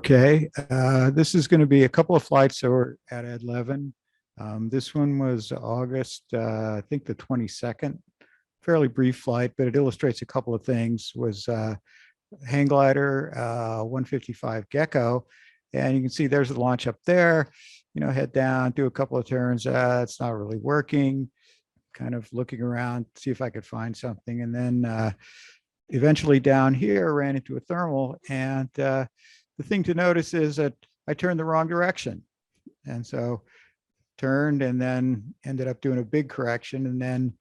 Okay, this is going to be a couple of flights over at Ed Levin. This one was August, I think the 22nd, fairly brief flight, but it illustrates a couple of things. Was hang glider 155 Gecko, and you can see there's the launch up there. Head down, do a couple of turns. It's not really working. Kind of looking around, see if I could find something, and then eventually down here ran into a thermal. And the thing to notice is that I turned the wrong direction, and so turned and then ended up doing a big correction, and then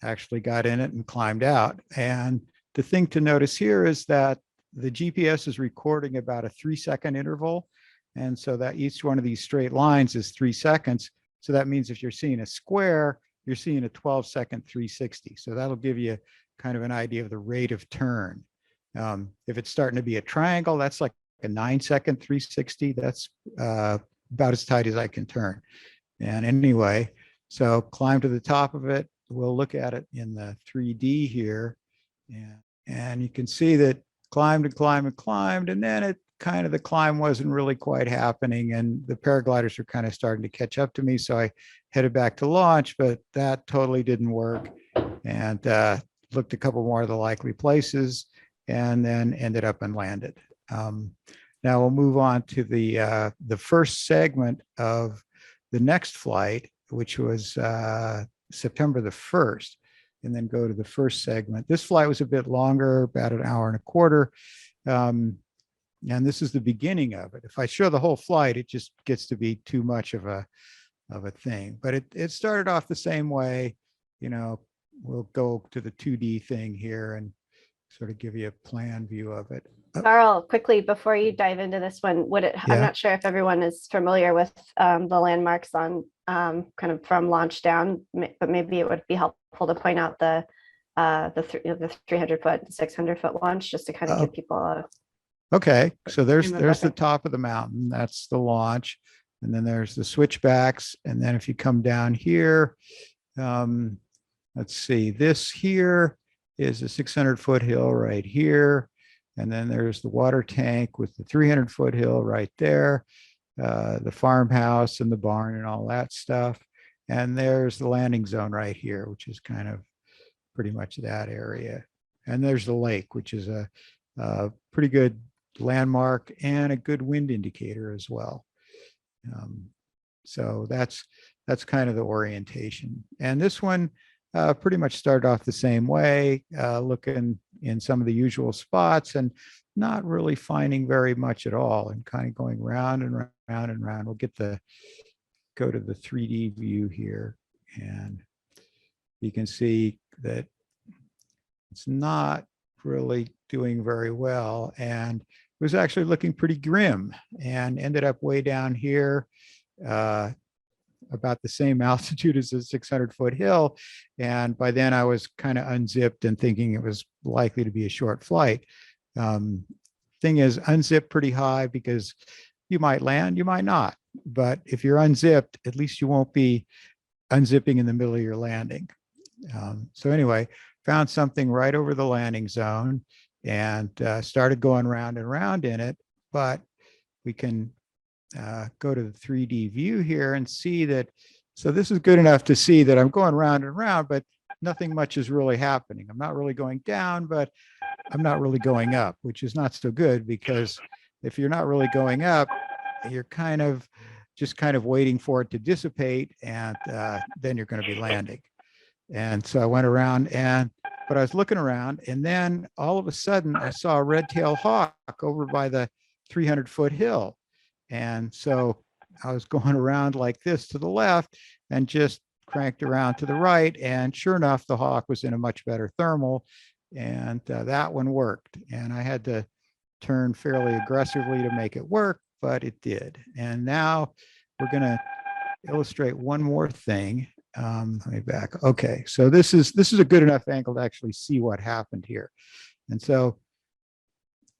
actually got in it and climbed out. And the thing to notice here is that the GPS is recording about a 3-second interval. And so that each one of these straight lines is 3 seconds. So that means if you're seeing a square, you're seeing a 12-second 360. So that'll give you kind of an idea of the rate of turn. If it's starting to be a triangle, that's like a 9-second 360. That's about as tight as I can turn. And anyway, so climb to the top of it. We'll look at it in the 3D here. And you can see that climbed and climbed and climbed, and then it kind of, the climb wasn't really quite happening, and the paragliders were kind of starting to catch up to me. So I headed back to launch, but that totally didn't work, and looked a couple more of the likely places, and then ended up and landed. Now we'll move on to the first segment of the next flight, which was September the 1st, and then go to the first segment. This flight was a bit longer, about an hour and a quarter. And this is the beginning of it. If I show the whole flight, it just gets to be too much of a thing. But it started off the same way. We'll go to the 2D thing here and sort of give you a plan view of it. Karl, quickly, before you dive into this one, I'm not sure if everyone is familiar with the landmarks on kind of from launch down, but maybe it would be helpful to point out the 300-foot, 600-foot launch, just to kind of give people a. Okay, so there's the top of the mountain. That's the launch, and then there's the switchbacks, and then if you come down here, let's see, this here is a 600-foot hill right here. And then there's the water tank with the 300-foot hill right there, the farmhouse and the barn and all that stuff. And there's the landing zone right here, which is kind of pretty much that area. And there's the lake, which is a pretty good landmark and a good wind indicator as well. So that's kind of the orientation. And this one pretty much started off the same way, looking in some of the usual spots and not really finding very much at all, and kind of going round and round and round. We'll go to the 3D view here, and you can see that it's not really doing very well, and it was actually looking pretty grim, and ended up way down here, about the same altitude as the 600-foot hill. And by then I was kind of unzipped and thinking it was likely to be a short flight. Thing is, unzip pretty high, because you might land, you might not. But if you're unzipped, at least you won't be unzipping in the middle of your landing. So anyway, found something right over the landing zone and started going round and round in it. But we can go to the 3D view here and see that. So this is good enough to see that I'm going round and round, but nothing much is really happening. I'm not really going down, but I'm not really going up, which is not so good, because if you're not really going up, you're kind of waiting for it to dissipate, and then you're going to be landing. And so I went around, but I was looking around, and then all of a sudden I saw a red-tailed hawk over by the 300-foot hill. And so I was going around like this to the left and just cranked around to the right. And sure enough, the hawk was in a much better thermal, and that one worked. And I had to turn fairly aggressively to make it work, but it did. And now we're going to illustrate one more thing. Let me back. Okay, so this is a good enough angle to actually see what happened here. And so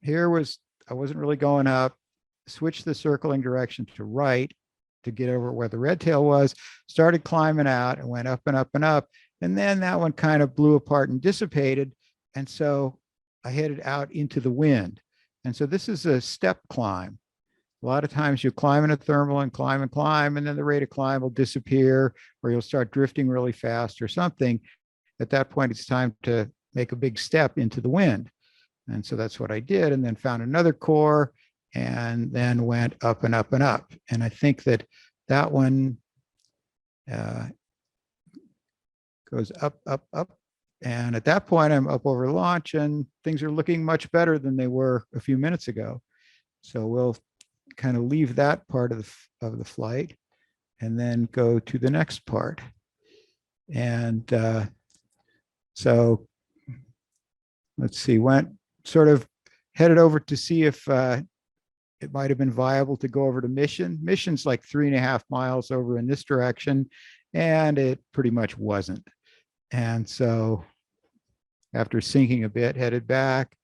here I wasn't really going up. Switched the circling direction to right to get over where the red tail was, started climbing out and went up and up and up. And then that one kind of blew apart and dissipated. And so I headed out into the wind. And so this is a step climb. A lot of times you climb in a thermal and climb, and then the rate of climb will disappear, or you'll start drifting really fast or something. At that point, it's time to make a big step into the wind. And so that's what I did, and then found another core and then went up and up and up. And I think that that one goes up, up, up. And at that point, I'm up over launch and things are looking much better than they were a few minutes ago. So we'll kind of leave that part of the flight and then go to the next part. And so let's see, went sort of headed over to see if it might have been viable to go over to Mission. Mission's like 3.5 miles over in this direction, and it pretty much wasn't. And so after sinking a bit, headed back.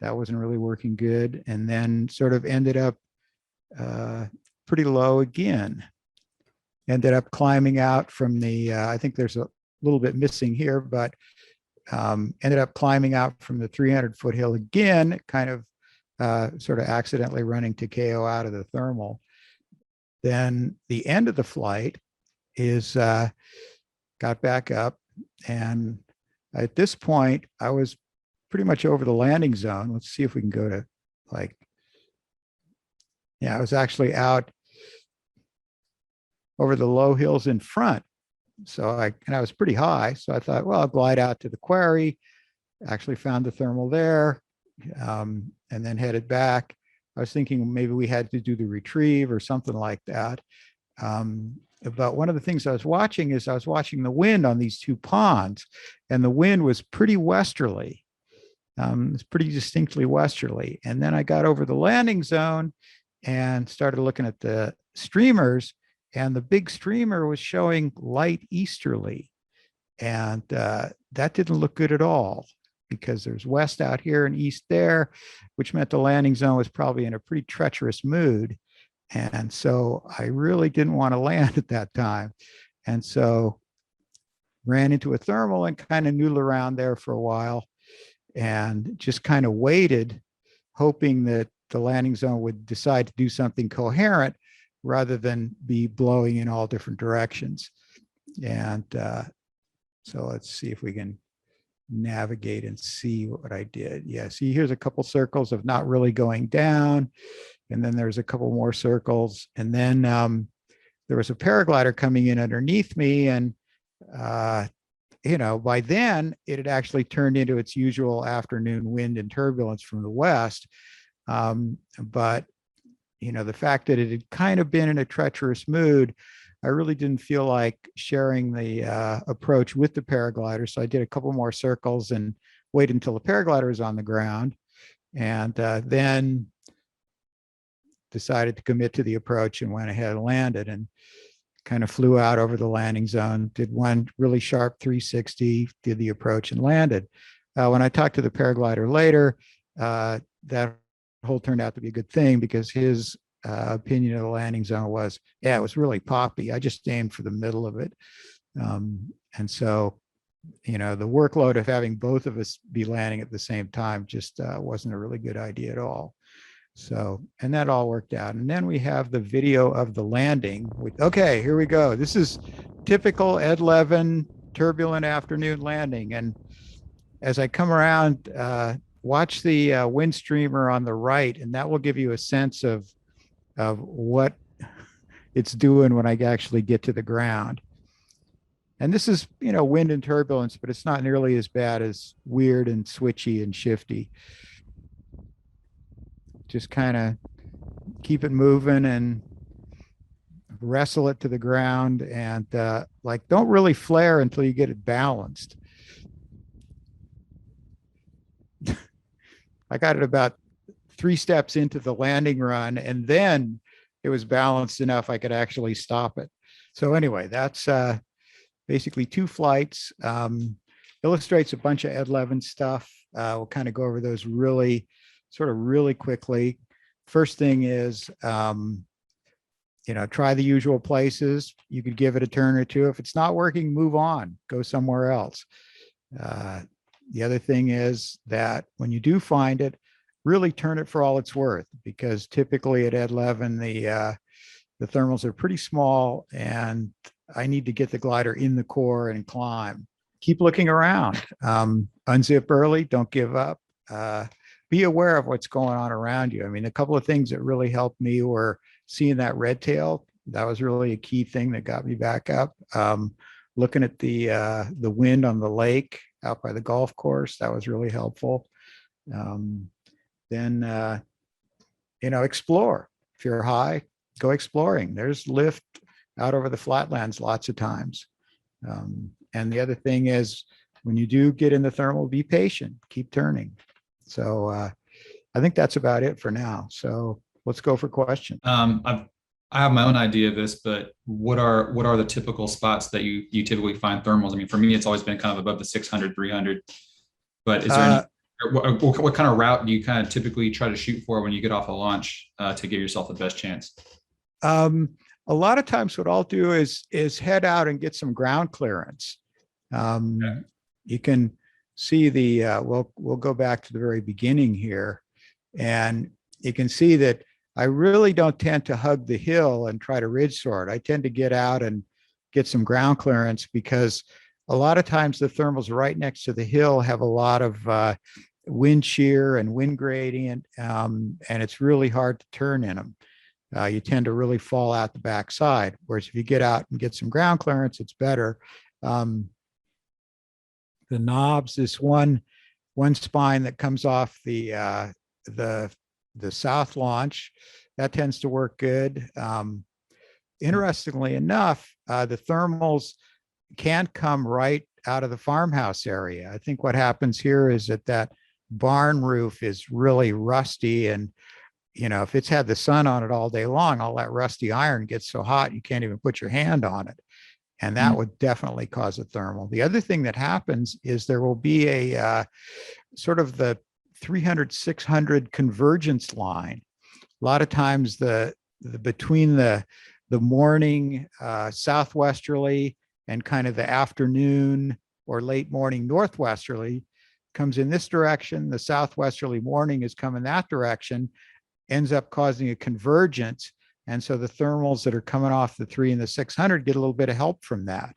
That wasn't really working good. And then sort of ended up pretty low again. Ended up climbing out from the, I think there's a little bit missing here, but ended up climbing out from the 300-foot hill again, kind of sort of accidentally running Takeo out of the thermal. Then the end of the flight is got back up, and at this point I was pretty much over the landing zone. Let's see if we can go to like, yeah, I was actually out over the low hills in front. So I was pretty high. So I thought, well, I'll glide out to the quarry. Actually found the thermal there, and then headed back. I was thinking maybe we had to do the retrieve or something like that. But one of the things I was watching is I was watching the wind on these two ponds, and the wind was pretty westerly. It's pretty distinctly westerly. And then I got over the landing zone and started looking at the streamers, and the big streamer was showing light easterly. And that didn't look good at all, because there's west out here and east there, which meant the landing zone was probably in a pretty treacherous mood. And so I really didn't want to land at that time. And so ran into a thermal and kind of noodled around there for a while and just kind of waited, hoping that the landing zone would decide to do something coherent rather than be blowing in all different directions. And so let's see if we can navigate and see what I did. Yeah, see, here's a couple circles of not really going down. And then there's a couple more circles. And then there was a paraglider coming in underneath me. And, you know, by then it had actually turned into its usual afternoon wind and turbulence from the west. But, you know, the fact that it had kind of been in a treacherous mood, I really didn't feel like sharing the approach with the paraglider. So I did a couple more circles and waited until the paraglider was on the ground, and then decided to commit to the approach and went ahead and landed and kind of flew out over the landing zone, did one really sharp 360, did the approach and landed. When I talked to the paraglider later, that whole turned out to be a good thing, because his opinion of the landing zone was, yeah, it was really poppy. I just aimed for the middle of it. And so, you know, the workload of having both of us be landing at the same time just wasn't a really good idea at all. So, and that all worked out. And then we have the video of the landing. Okay, here we go. This is typical Ed Levin turbulent afternoon landing. And as I come around, watch the wind streamer on the right, and that will give you a sense of what it's doing when I actually get to the ground. And this is, you know, wind and turbulence, but it's not nearly as bad as weird and switchy and shifty. Just kind of keep it moving and wrestle it to the ground, and like, don't really flare until you get it balanced. I got it about 3 steps into the landing run, and then it was balanced enough I could actually stop it. So anyway, that's basically 2 flights. Illustrates a bunch of Ed Levin stuff. We'll kind of go over those really quickly. First thing is, you know, try the usual places. You could give it a turn or two. If it's not working, move on, go somewhere else. The other thing is that when you do find it, really turn it for all it's worth, because typically at Ed Levin, the thermals are pretty small, and I need to get the glider in the core and climb. Keep looking around. Unzip early, don't give up. Be aware of what's going on around you. I mean, a couple of things that really helped me were seeing that red tail. That was really a key thing that got me back up. Looking at the wind on the lake out by the golf course, that was really helpful. Then explore. If you're high, go exploring. There's lift out over the flatlands lots of times. And the other thing is, when you do get in the thermal, be patient, keep turning. So I think that's about it for now. So let's go for questions. I have my own idea of this, but what are the typical spots that you typically find thermals? I mean, for me, it's always been kind of above the 600, 300. But is there what kind of route do you kind of typically try to shoot for when you get off a launch to give yourself the best chance? A lot of times what I'll do is head out and get some ground clearance. Okay. You can see we'll go back to the very beginning here, and you can see that I really don't tend to hug the hill and try to ridge soar it. I tend to get out and get some ground clearance, because a lot of times the thermals right next to the hill have a lot of wind shear and wind gradient, and it's really hard to turn in them. You tend to really fall out the backside. Whereas if you get out and get some ground clearance, it's better. The knobs, this one spine that comes off the south launch, that tends to work good. Interestingly enough, the thermals can't come right out of the farmhouse area. I think what happens here is that barn roof is really rusty, and if it's had the sun on it all day long, all that rusty iron gets so hot you can't even put your hand on it. And that would definitely cause a thermal. The other thing that happens is there will be a sort of the 300, 600 convergence line. A lot of times between the morning southwesterly and kind of the afternoon or late morning northwesterly comes in this direction. The southwesterly morning is coming that direction, ends up causing a convergence. And so the thermals that are coming off the 3 and the 600 get a little bit of help from that.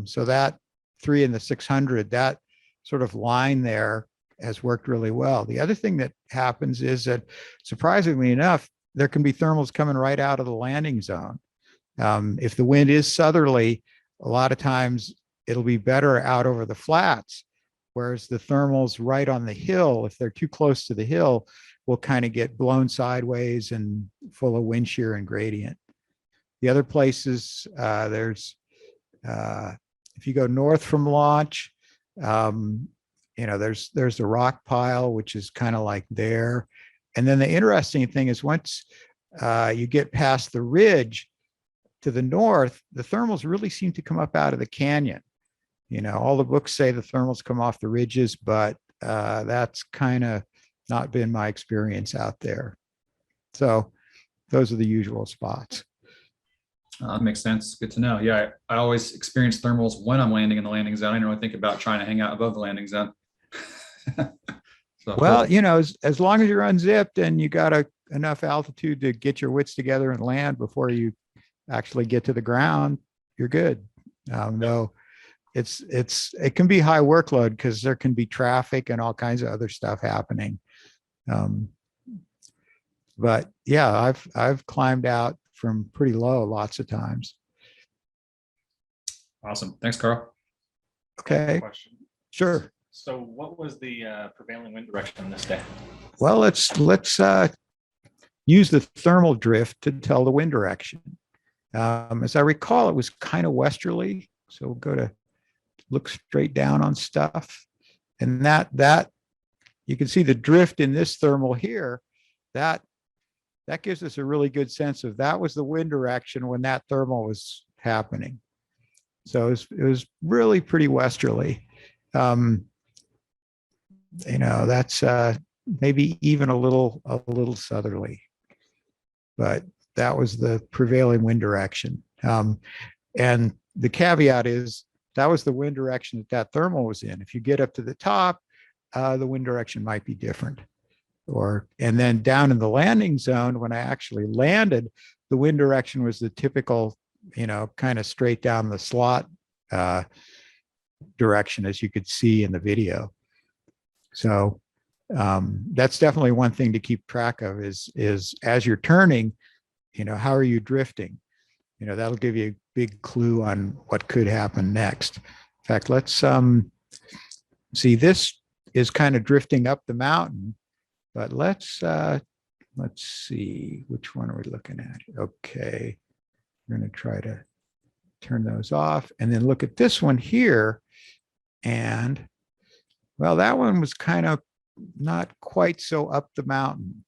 So that 3 and the 600, that sort of line there has worked really well. The other thing that happens is that, surprisingly enough, there can be thermals coming right out of the landing zone. If the wind is southerly, a lot of times it'll be better out over the flats, whereas the thermals right on the hill, if they're too close to the hill, will kind of get blown sideways and full of wind shear and gradient. The other places, there's, if you go north from launch, there's the rock pile, which is kind of like there. And then the interesting thing is, once you get past the ridge to the north, the thermals really seem to come up out of the canyon. All the books say the thermals come off the ridges, but that's kind of not been my experience out there. So those are the usual spots. That makes sense. Good to know. Yeah, I always experience thermals when I'm landing in the landing zone. I don't really think about trying to hang out above the landing zone. Well, as long as you're unzipped and you got enough altitude to get your wits together and land before you actually get to the ground, you're good. Though it can be high workload because there can be traffic and all kinds of other stuff happening. But yeah, I've climbed out from pretty low lots of times. Awesome. Thanks, Karl. Okay. Question. Sure. So what was the prevailing wind direction this day? Well, let's use the thermal drift to tell the wind direction. As I recall, it was kind of westerly. So we'll go to look straight down on stuff. And that you can see the drift in this thermal here, that gives us a really good sense of that was the wind direction when that thermal was happening. So it was really pretty westerly. That's maybe even a little southerly, but that was the prevailing wind direction. And the caveat is that was the wind direction that thermal was in. If you get up to the top, the wind direction might be different. and then down in the landing zone, when I actually landed, the wind direction was the typical, kind of straight down the slot direction, as you could see in the video. So that's definitely one thing to keep track of is as you're turning, how are you drifting? That'll give you a big clue on what could happen next. In fact, let's see, this is kind of drifting up the mountain, but let's see, which one are we looking at? Okay, we're going to try to turn those off and then look at this one here. And well, that one was kind of not quite so up the mountain.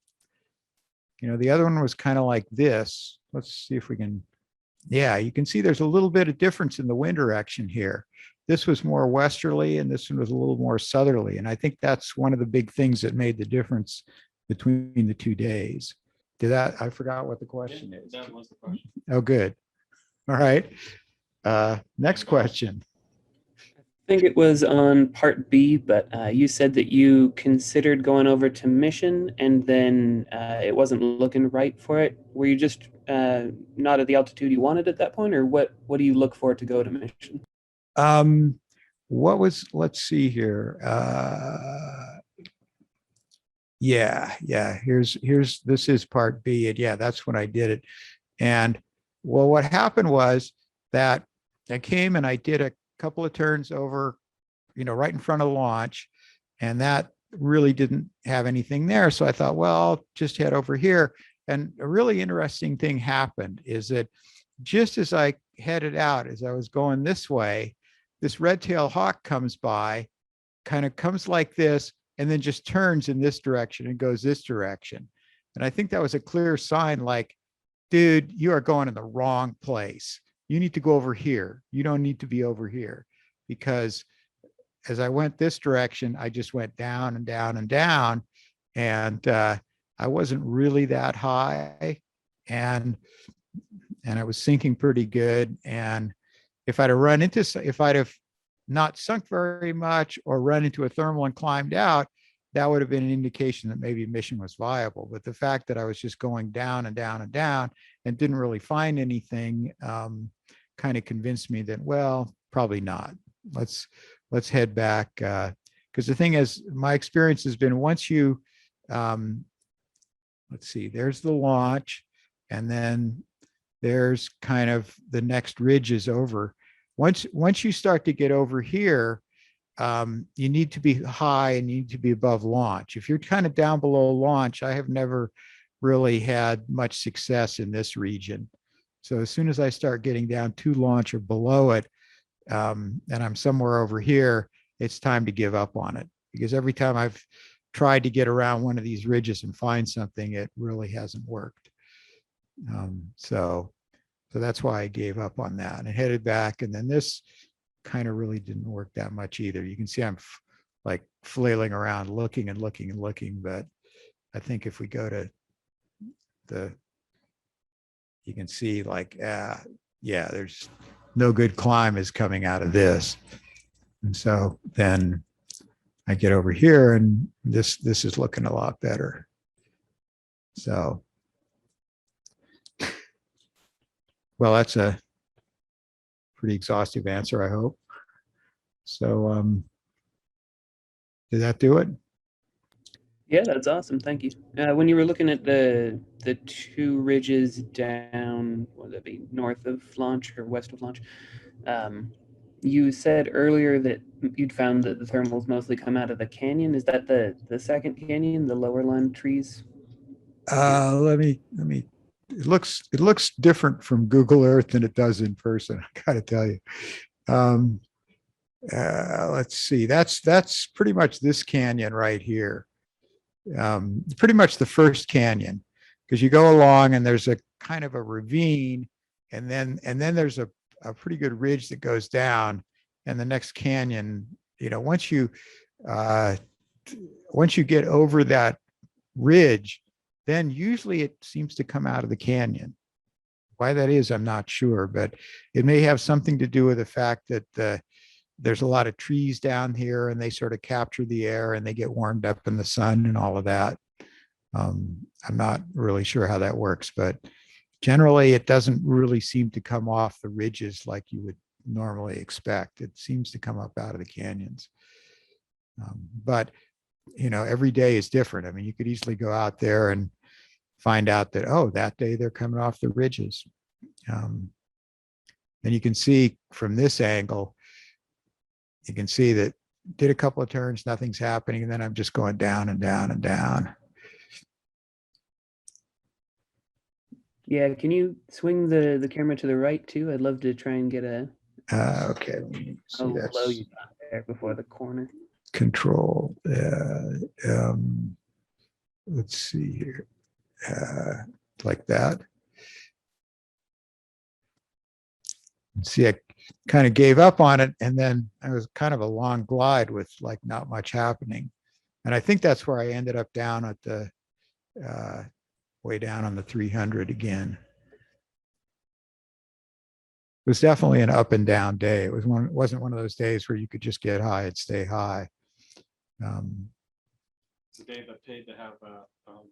The other one was kind of like this. Let's see if we can, yeah, you can see there's a little bit of difference in the wind direction here. This was more westerly and this one was a little more southerly. And I think that's one of the big things that made the difference between the 2 days. I forgot what the question is. That was the question. Oh, good. All right. Next question. I think it was on part B, but you said that you considered going over to Mission and then it wasn't looking right for it. Were you just not at the altitude you wanted at that point, or what do you look for to go to Mission? Let's see here. This is part B. And yeah, that's when I did it. And well, what happened was that I came and I did a couple of turns over, right in front of launch, and that really didn't have anything there. So I thought, well, I'll just head over here. And a really interesting thing happened is that just as I headed out, as I was going this way, this red-tailed hawk comes by, kind of comes like this, and then just turns in this direction and goes this direction. And I think that was a clear sign like, dude, you are going in the wrong place. You need to go over here. You don't need to be over here. Because as I went this direction, I just went down and down and down. And I wasn't really that high. And I was sinking pretty good. And if I'd have not sunk very much or run into a thermal and climbed out, that would have been an indication that maybe Mission was viable. But the fact that I was just going down and down and down and didn't really find anything kind of convinced me that, well, probably not. Let's head back. Because the thing is, my experience has been once you, let's see, there's the launch, and then there's kind of the next ridge is over. Once you start to get over here, you need to be high and you need to be above launch. If you're kind of down below launch, I have never really had much success in this region. So as soon as I start getting down to launch or below it, and I'm somewhere over here, it's time to give up on it. Because every time I've tried to get around one of these ridges and find something, it really hasn't worked. So that's why I gave up on that and headed back. And then this kind of really didn't work that much either. You can see I'm like flailing around looking and looking and looking, but I think if we go to you can see like, yeah, there's no good climb is coming out of this. And so then I get over here and this is looking a lot better. So, well, that's a pretty exhaustive answer, I hope. So did that do it? Yeah, that's awesome. Thank you. When you were looking at the two ridges down, would that be north of launch or west of launch? You said earlier that you'd found that the thermals mostly come out of the canyon. Is that the second canyon, the lower line trees? Let me. It looks different from Google Earth than it does in person, I gotta tell you. Let's see. That's pretty much this canyon right here. Pretty much the first canyon, because you go along and there's a kind of a ravine, and then there's a pretty good ridge that goes down, and the next canyon, once you get over that ridge, then usually it seems to come out of the canyon. Why that is, I'm not sure, but it may have something to do with the fact that there's a lot of trees down here and they sort of capture the air and they get warmed up in the sun and all of that. I'm not really sure how that works, but generally it doesn't really seem to come off the ridges like you would normally expect. It seems to come up out of the canyons. But, every day is different. I mean, you could easily go out there and find out that, oh, that day they're coming off the ridges. And you can see from this angle, you can see that did a couple of turns, nothing's happening. And then I'm just going down and down and down. Yeah, can you swing the camera to the right too? I'd love to try and get a Okay, let me see, how that's low you got there before the corner. control. Let's see here, like that. See, I kind of gave up on it, and then I was kind of a long glide with like not much happening. And I think that's where I ended up down at the way down on the 300 again. It was definitely an up and down day. It wasn't one of those days where you could just get high and stay high. It's a day that paid to have a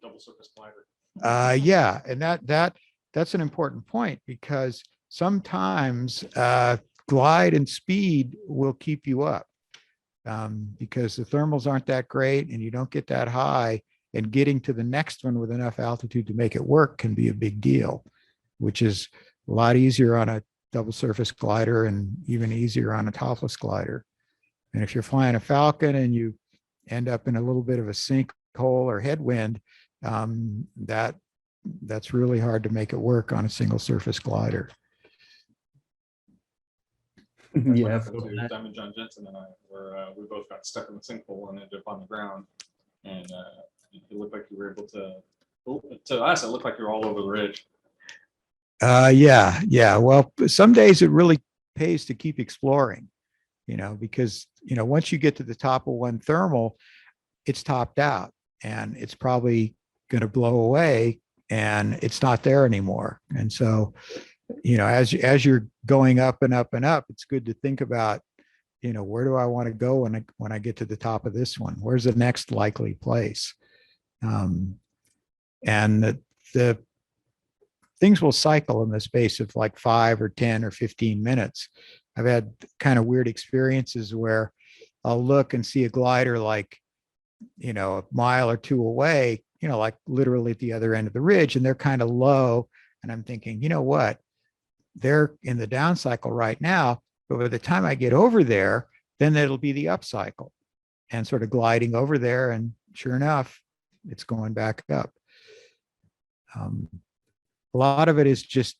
double surface glider. Yeah, and that's an important point, because sometimes glide and speed will keep you up, because the thermals aren't that great and you don't get that high, and getting to the next one with enough altitude to make it work can be a big deal, which is a lot easier on a double surface glider and even easier on a topless glider. And if you're flying a Falcon and you end up in a little bit of a sinkhole or headwind, that's really hard to make it work on a single surface glider. Yeah, Diamond John Jensen and I were we both got stuck in the sinkhole and ended up on the ground, and it looked like you were able to us it looked like you were all over the ridge. Yeah. Well, some days it really pays to keep exploring, because, once you get to the top of one thermal, it's topped out and it's probably going to blow away and it's not there anymore. And so, as you're going up and up and up, it's good to think about, where do I want to go when I get to the top of this one? Where's the next likely place? And the things will cycle in the space of like 5 or 10 or 15 minutes. I've had kind of weird experiences where I'll look and see a glider like, a mile or two away, like literally at the other end of the ridge, and they're kind of low. And I'm thinking, you know what? They're in the down cycle right now, but by the time I get over there, then it'll be the up cycle, and sort of gliding over there. And sure enough, it's going back up. A lot of it is just,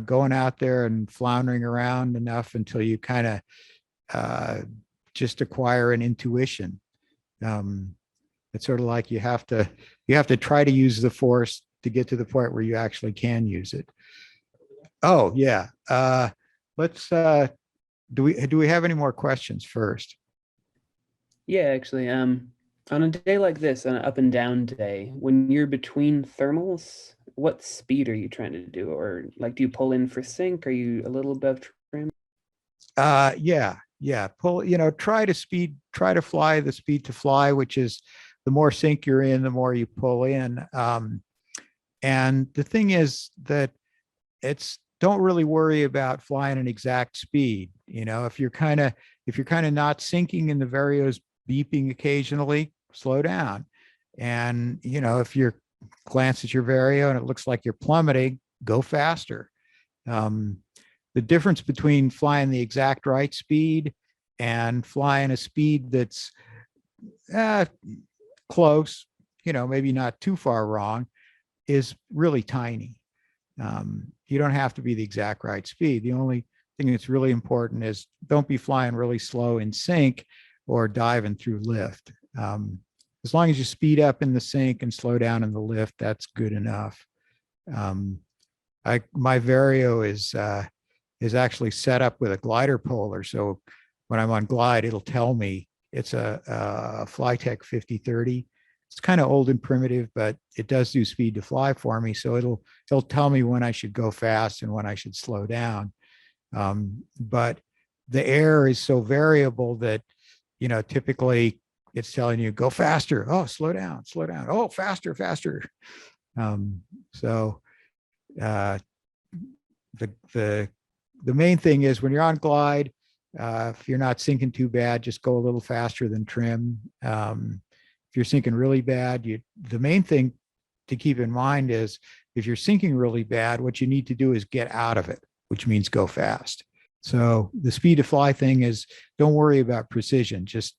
going out there and floundering around enough until you kind of just acquire an intuition. It's sort of like you have to try to use the force to get to the point where you actually can use it. Oh yeah. Let's do we have any more questions first? Yeah, actually, on a day like this, on an up and down day, when you're between thermals, what speed are you trying to do? Or like, do you pull in for sync? Are you a little above trim? Yeah. Pull, try to fly the speed to fly, which is the more sync you're in, the more you pull in. And the thing is that don't really worry about flying an exact speed. If you're kind of not sinking and the vario's beeping occasionally, slow down. And, if you glance at your vario and it looks like you're plummeting, go faster. The difference between flying the exact right speed and flying a speed that's close, maybe not too far wrong, is really tiny. You don't have to be the exact right speed. The only thing that's really important is don't be flying really slow in sync or diving through lift. As long as you speed up in the sync and slow down in the lift, that's good enough. My vario is actually set up with a glider polar. So when I'm on glide, it'll tell me it's a Flytech 5030. It's kind of old and primitive, but it does do speed to fly for me. So it'll tell me when I should go fast and when I should slow down. But the air is so variable that, typically it's telling you go faster. Oh, slow down, slow down. Oh, faster, faster. So the main thing is when you're on glide, if you're not sinking too bad, just go a little faster than trim. If you're sinking really bad, the main thing to keep in mind is if you're sinking really bad, what you need to do is get out of it, which means go fast. So the speed to fly thing is, don't worry about precision. Just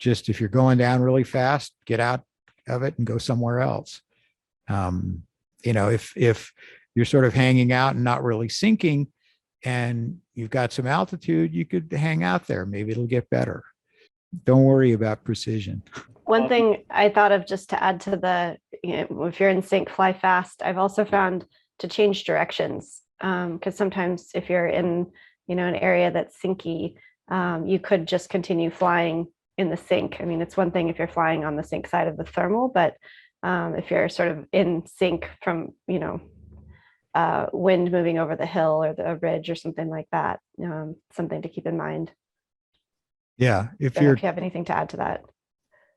if you're going down really fast, get out of it and go somewhere else. If you're sort of hanging out and not really sinking and you've got some altitude, you could hang out there. Maybe it'll get better. Don't worry about precision. One thing I thought of just to add to the, if you're in sync, fly fast, I've also found to change directions. Because sometimes if you're in, an area that's sinky, you could just continue flying in the sink. I mean, it's one thing if you're flying on the sink side of the thermal, but if you're sort of in sync from, wind moving over the hill or the ridge or something like that, something to keep in mind. Yeah. If you have anything to add to that.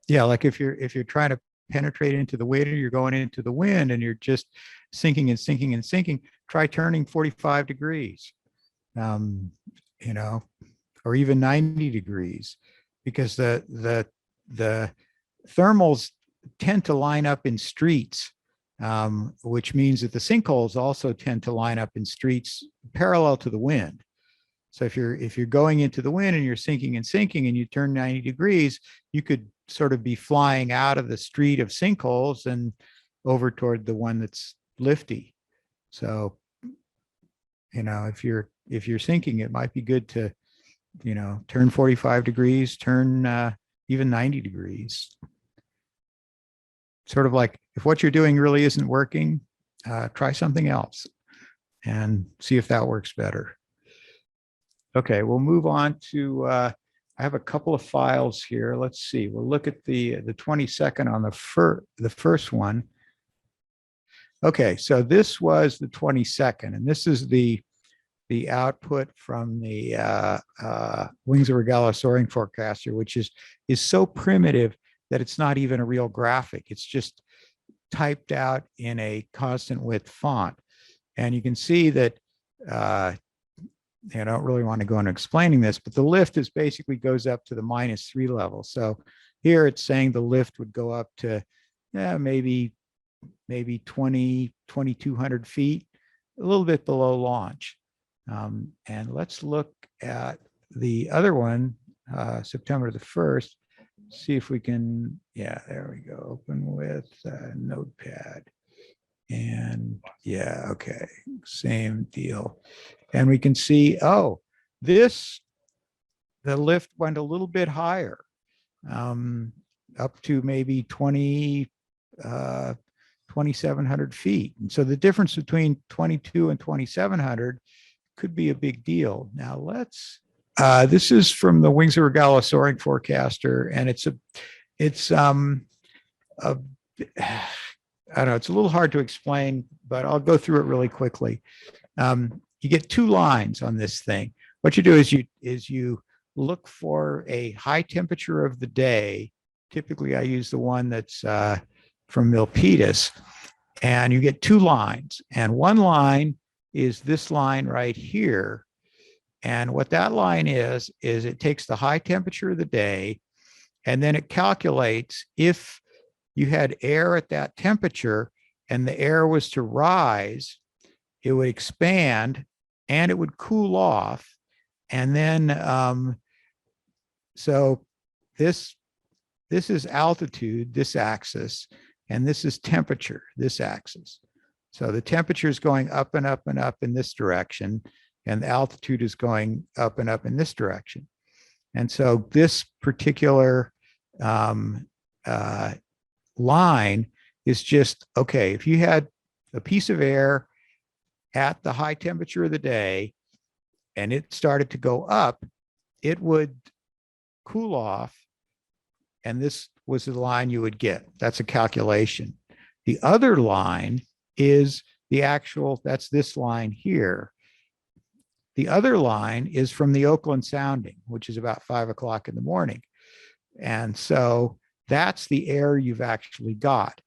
Yeah. Like if you're trying to penetrate into the wind, or you're going into the wind and you're just sinking and sinking and sinking, try turning 45 degrees, or even 90 degrees, because the thermals tend to line up in streets, which means that the sinkholes also tend to line up in streets parallel to the wind. So if you're going into the wind and you're sinking and sinking and you turn 90 degrees, you could sort of be flying out of the street of sinkholes and over toward the one that's lifty. So, if you're sinking, it might be good to, turn 45 degrees, turn even 90 degrees. Sort of like if what you're doing really isn't working, try something else and see if that works better. Okay, we'll move on to, I have a couple of files here. Let's see, we'll look at the 22nd on the first one. Okay, so this was the 22nd, and this is the output from the Wings of Regala Soaring Forecaster, which is so primitive that it's not even a real graphic. It's just typed out in a constant width font. And you can see that, I don't really want to go into explaining this, but the lift is basically goes up to the -3 level. So here it's saying the lift would go up to maybe 2,200 feet, a little bit below launch. And let's look at the other one, September the 1st, see if we can, there we go, open with Notepad. And okay, same deal. And we can see, the lift went a little bit higher, up to maybe 2,700 feet. And so the difference between 22 and 2,700 could be a big deal. Now this is from the Wings of Regala Soaring Forecaster, and it's I don't know, it's a little hard to explain, but I'll go through it really quickly. You get two lines on this thing. What you do is you look for a high temperature of the day. Typically, I use the one that's from Milpitas, and you get two lines. And one line is this line right here. And what that line is it takes the high temperature of the day, and then it calculates if you had air at that temperature and the air was to rise, it would expand and it would cool off. And then, so this is altitude, this axis, and this is temperature, this axis. So the temperature is going up and up and up in this direction, and the altitude is going up and up in this direction. And so this particular line is just, okay, if you had a piece of air at the high temperature of the day and it started to go up, it would cool off, and this was the line you would get. That's a calculation. The other line is the actual, that's this line here. The other line is from the Oakland sounding, which is about 5 o'clock in the morning. And so that's the air you've actually got.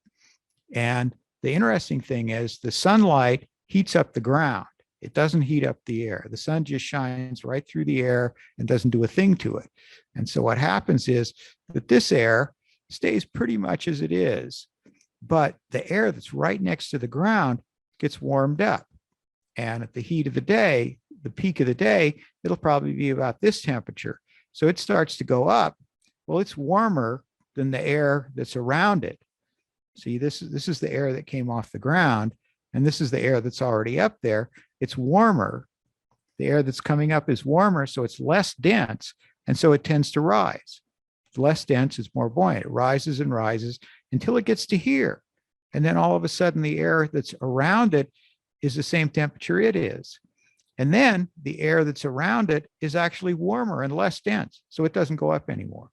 And the interesting thing is the sunlight heats up the ground. It doesn't heat up the air. The sun just shines right through the air and doesn't do a thing to it. And so what happens is that this air stays pretty much as it is, but the air that's right next to the ground gets warmed up. And at the heat of the day, the peak of the day, it'll probably be about this temperature. So it starts to go up. Well, it's warmer than the air that's around it. See, this is the air that came off the ground, and this is the air that's already up there. It's warmer. The air that's coming up is warmer, so it's less dense, and so it tends to rise. It's less dense, it's more buoyant. It rises and rises until it gets to here. And then all of a sudden, the air that's around it is the same temperature it is. And then the air that's around it is actually warmer and less dense, so it doesn't go up anymore.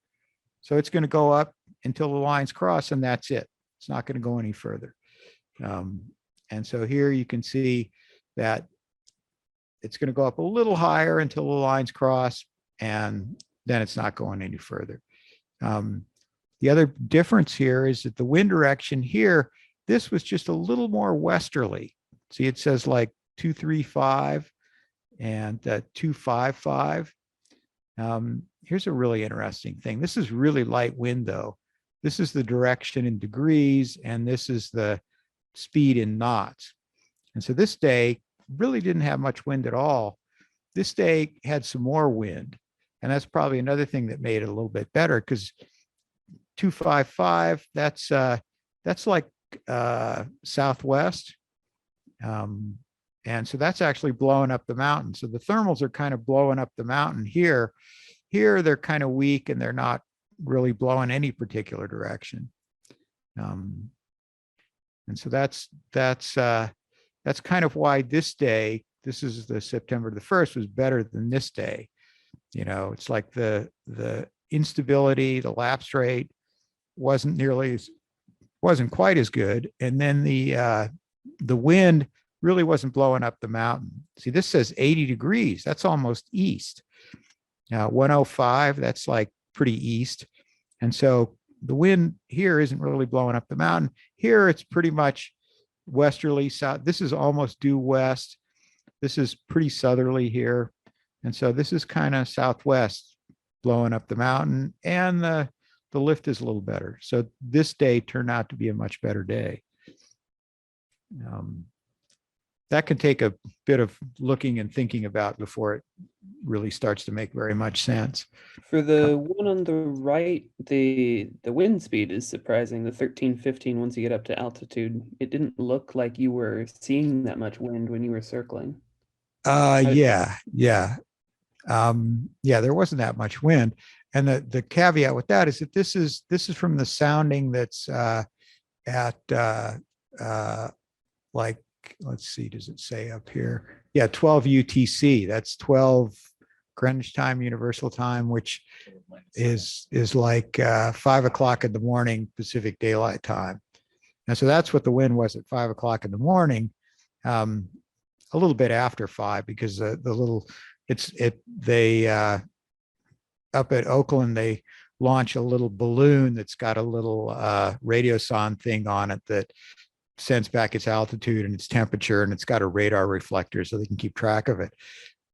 So it's going to go up until the lines cross, and that's it. It's not going to go any further. And so here you can see that it's going to go up a little higher until the lines cross, and then it's not going any further. The other difference here is that the wind direction here, this was just a little more westerly. See, it says like 235 and 255. Here's a really interesting thing. This is really light wind, though. This is the direction in degrees, and this is the speed in knots. And so this day really didn't have much wind at all. This day had some more wind, and that's probably another thing that made it a little bit better, because 255, that's like southwest. And so that's actually blowing up the mountain. So the thermals are kind of blowing up the mountain here. Here, they're kind of weak, and they're not really blowing any particular direction. And so that's kind of why this day, this is the September the 1st, was better than this day. You know, it's like the instability, the lapse rate wasn't quite as good. And then the wind really wasn't blowing up the mountain. See, this says 80 degrees. That's almost east. Now, 105, that's like pretty east. And so the wind here isn't really blowing up the mountain. Here, it's pretty much westerly south. This is almost due west. This is pretty southerly here. And so this is kind of southwest blowing up the mountain, and the lift is a little better. So this day turned out to be a much better day. That can take a bit of looking and thinking about before it really starts to make very much sense. For the one on the right, the wind speed is surprising. The 13, 15, once you get up to altitude, it didn't look like you were seeing that much wind when you were circling. Yeah, there wasn't that much wind. And the caveat with that is that this is from the sounding that's at like, let's see, does it say up here? Yeah, 12 UTC. That's 12 Greenwich time, Universal Time, which is like 5 o'clock in the morning Pacific Daylight Time. And so that's what the wind was at 5 o'clock in the morning. A little bit after 5, because they up at Oakland, they launch a little balloon that's got a little radiosonde thing on it that sends back its altitude and its temperature, and it's got a radar reflector so they can keep track of it.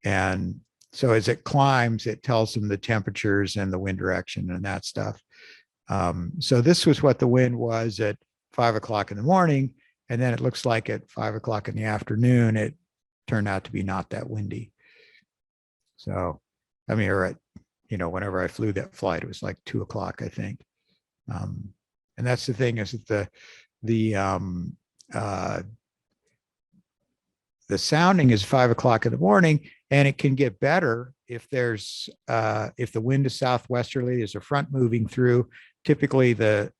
And so as it climbs, it tells them the temperatures and the wind direction and that stuff. So this was what the wind was at 5 o'clock in the morning. And then it looks like at 5 o'clock in the afternoon, it turned out to be not that windy. So, I mean, or at, whenever I flew that flight, it was like 2 o'clock, I think. And that's the thing, is that the sounding is 5 o'clock in the morning, and it can get better if if the wind is southwesterly, there's a front moving through. Typically the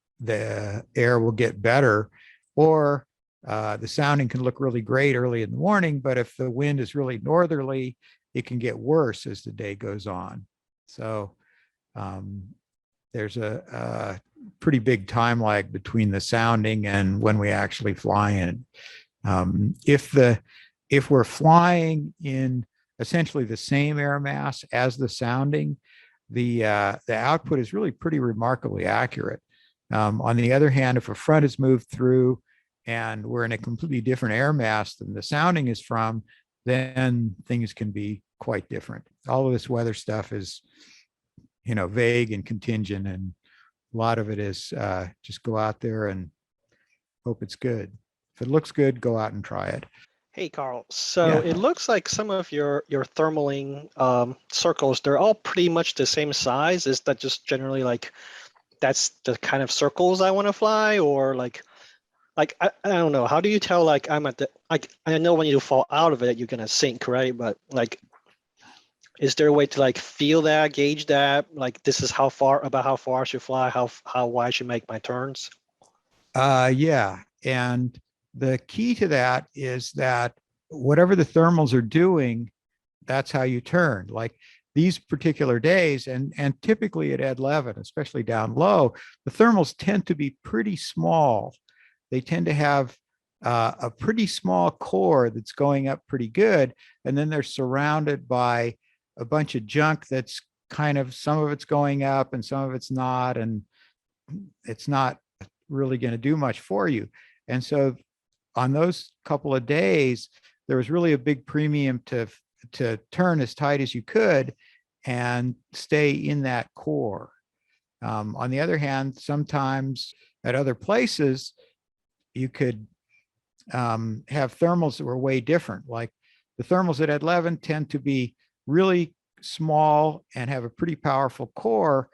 air will get better, or the sounding can look really great early in the morning, but if the wind is really northerly, it can get worse as the day goes on. So there's a pretty big time lag between the sounding and when we actually fly in. If we're flying in essentially the same air mass as the sounding, the output is really pretty remarkably accurate. On the other hand, if a front is moved through and we're in a completely different air mass than the sounding is from, then things can be quite different. All of this weather stuff is, vague and contingent, and a lot of it is just go out there and hope it's good. If it looks good, go out and try it. Hey, Carl. So Yeah. it looks like some of your thermaling circles, they're all pretty much the same size. Is that just generally like that's the kind of circles I want to fly, or like I don't know. How do you tell like I'm at the like I know when you fall out of it you're gonna sink, right? But like, is there a way to like feel that, gauge that? Like this is how far I should fly, how wide I should make my turns? Yeah. And the key to that is that whatever the thermals are doing, that's how you turn. Like these particular days, and typically at Ed Levin, especially down low, the thermals tend to be pretty small. They tend to have a pretty small core that's going up pretty good. And then they're surrounded by a bunch of junk that's kind of, some of it's going up and some of it's not. And it's not really going to do much for you. And so on those couple of days, there was really a big premium to turn as tight as you could and stay in that core. On the other hand, sometimes at other places, you could have thermals that were way different. Like the thermals at Ed Levin tend to be really small and have a pretty powerful core.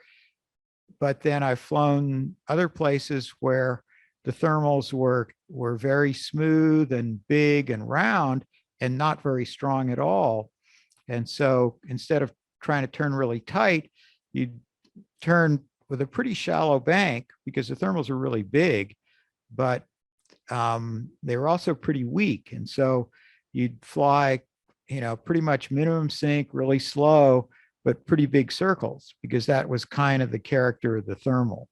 But then I've flown other places where the thermals were very smooth and big and round and not very strong at all. And so instead of trying to turn really tight, you'd turn with a pretty shallow bank because the thermals are really big, but they were also pretty weak. And so you'd fly, pretty much minimum sync, really slow, but pretty big circles, because that was kind of the character of the thermal.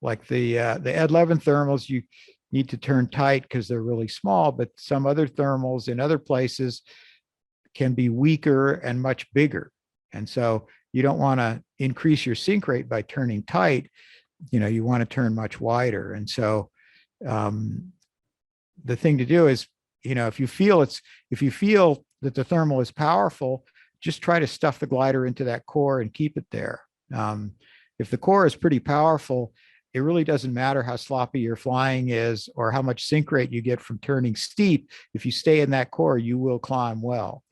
Like the Ed Levin thermals, you need to turn tight because they're really small, but some other thermals in other places can be weaker and much bigger. And so you don't want to increase your sink rate by turning tight. You want to turn much wider. And so the thing to do is, if you feel that the thermal is powerful, just try to stuff the glider into that core and keep it there. If the core is pretty powerful, it really doesn't matter how sloppy your flying is or how much sink rate you get from turning steep. If you stay in that core, you will climb well.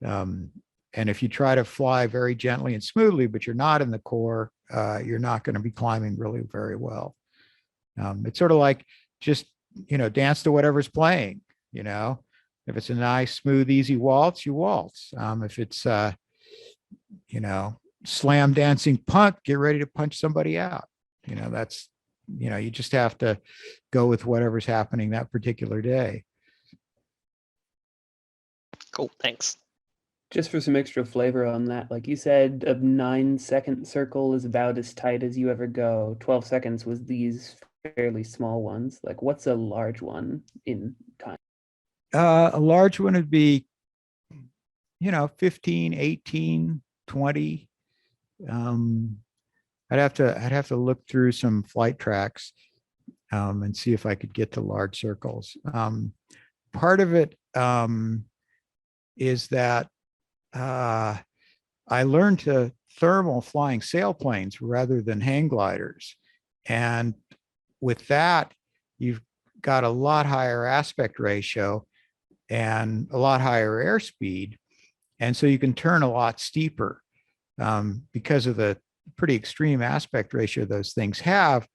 And if you try to fly very gently and smoothly, but you're not in the core, you're not going to be climbing really very well. It's sort of like just, dance to whatever's playing, If it's a nice, smooth, easy waltz, you waltz. If it's, slam dancing punt, get ready to punch somebody out. That's, you just have to go with whatever's happening that particular day. Cool, thanks. Just for some extra flavor on that, like you said, a 9-second circle is about as tight as you ever go. 12 seconds was these fairly small ones. Like what's a large one in time? A large one would be, 15, 18, 20. I'd have to look through some flight tracks and see if I could get to large circles. Part of it is that I learned to thermal flying sailplanes rather than hang gliders. And with that, you've got a lot higher aspect ratio and a lot higher airspeed. And so you can turn a lot steeper because of the pretty extreme aspect ratio those things have.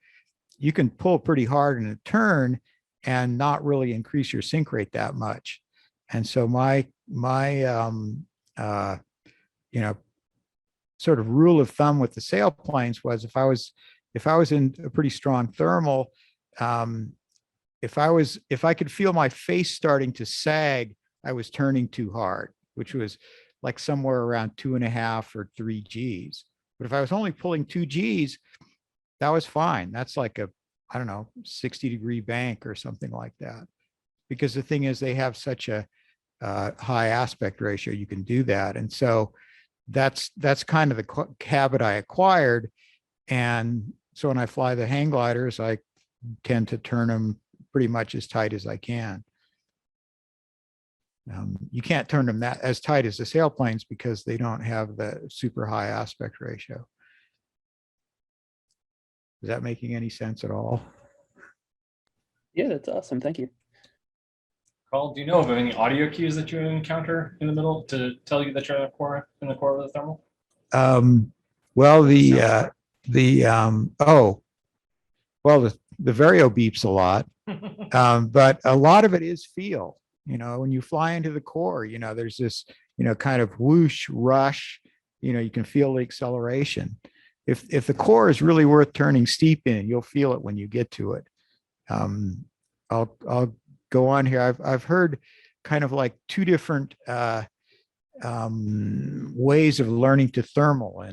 You can pull pretty hard in a turn and not really increase your sink rate that much. And so my sort of rule of thumb with the sailplanes was if I was in a pretty strong thermal, if I could feel my face starting to sag, I was turning too hard, which was like somewhere around 2.5 or 3 Gs. But if I was only pulling 2 Gs, that was fine. That's like a, 60-degree bank or something like that. Because the thing is, they have such a high aspect ratio, you can do that. And so that's kind of the habit I acquired. And so when I fly the hang gliders, I tend to turn them pretty much as tight as I can. You can't turn them that as tight as the sailplanes because they don't have the super high aspect ratio. Is that making any sense at all? Yeah, that's awesome. Thank you. Carl, do you know of any audio cues that you encounter in the middle to tell you that you're in the core of the thermal? Well, the Vario beeps a lot, but a lot of it is feel. You know, when you fly into the core, you know, there's this, you know, kind of whoosh rush. You know, you can feel the acceleration. If the core is really worth turning steep in, you'll feel it when you get to it. I'll go on here. I've heard kind of like two different ways of learning to thermal,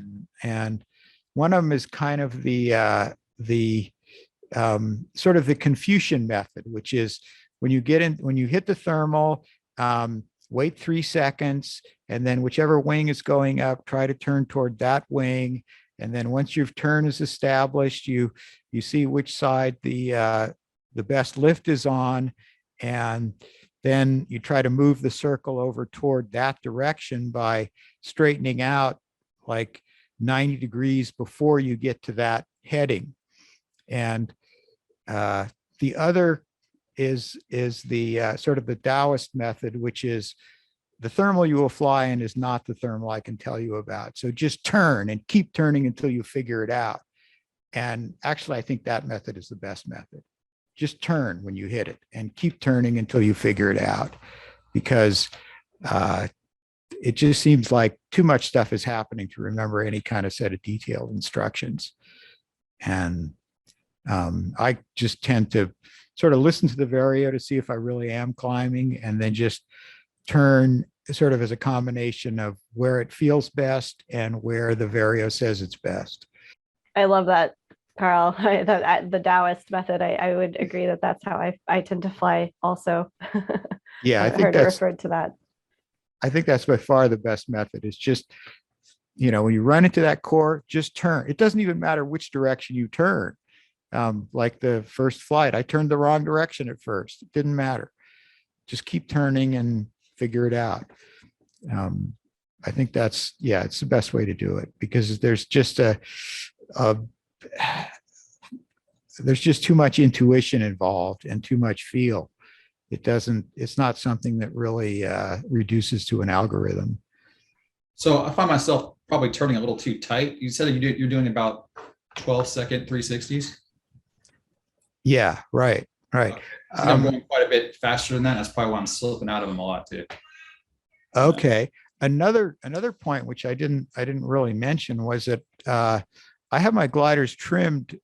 and one of them is kind of the sort of the Confucian method, which is when you hit the thermal, wait 3 seconds, and then whichever wing is going up, try to turn toward that wing. And then once your turn is established, you see which side the best lift is on, and then you try to move the circle over toward that direction by straightening out like 90 degrees before you get to that heading. And the other is the sort of the Taoist method, which is the thermal you will fly in is not the thermal I can tell you about. So just turn and keep turning until you figure it out. And actually, I think that method is the best method. Just turn when you hit it and keep turning until you figure it out, because it just seems like too much stuff is happening to remember any kind of set of detailed instructions. And I just tend to sort of listen to the Vario to see if I really am climbing, and then just turn sort of as a combination of where it feels best and where the Vario says it's best. I love that, Carl. The Taoist method. I would agree that that's how I tend to fly also. Yeah, I I've think heard it that's referred to that. I think that's by far the best method. It's just, you know, when you run into that core, just turn. It doesn't even matter which direction you turn. Like the first flight, I turned the wrong direction at first. It didn't matter. Just keep turning and figure it out. I think that's, yeah, it's the best way to do it, because there's just there's just too much intuition involved and too much feel. It's not something that really reduces to an algorithm. So I find myself probably turning a little too tight. You said you're doing about 12-second 360s. Yeah, right. I'm going quite a bit faster than that. That's probably why I'm slipping out of them a lot too. Okay. Another point which I didn't really mention was that I have my gliders trimmed